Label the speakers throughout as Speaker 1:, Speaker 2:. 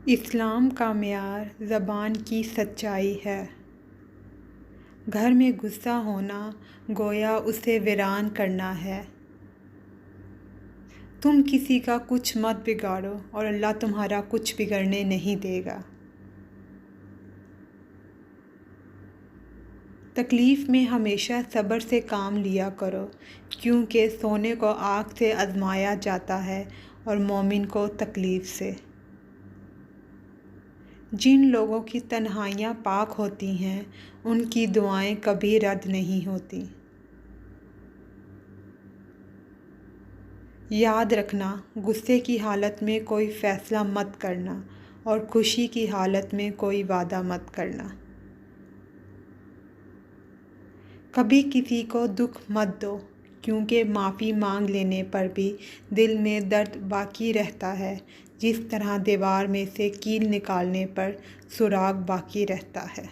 Speaker 1: اسلام کا معیار زبان کی سچائی ہے۔ گھر میں غصہ ہونا گویا اسے ویران کرنا ہے۔ تم کسی کا کچھ مت بگاڑو اور اللہ تمہارا کچھ بگڑنے نہیں دے گا۔ تکلیف میں ہمیشہ صبر سے کام لیا کرو، کیونکہ سونے کو آگ سے آزمایا جاتا ہے اور مومن کو تکلیف سے۔ جن لوگوں کی تنہائیاں پاک ہوتی ہیں ان کی دعائیں کبھی رد نہیں ہوتی۔ یاد رکھنا، غصے کی حالت میں کوئی فیصلہ مت کرنا اور خوشی کی حالت میں کوئی وعدہ مت کرنا۔ کبھی کسی کو دکھ مت دو، کیونکہ معافی مانگ لینے پر بھی دل میں درد باقی رہتا ہے، جس طرح دیوار میں سے کیل نکالنے پر سراغ باقی رہتا ہے۔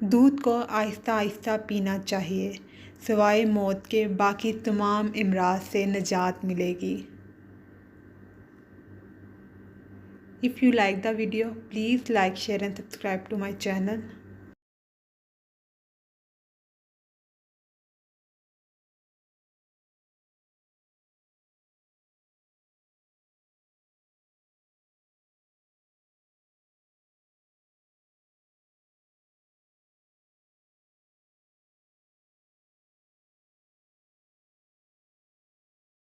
Speaker 1: دودھ کو آہستہ آہستہ پینا چاہیے، سوائے موت کے باقی تمام امراض سے نجات ملے گی۔ If you like the video, please like, share and subscribe to my channel.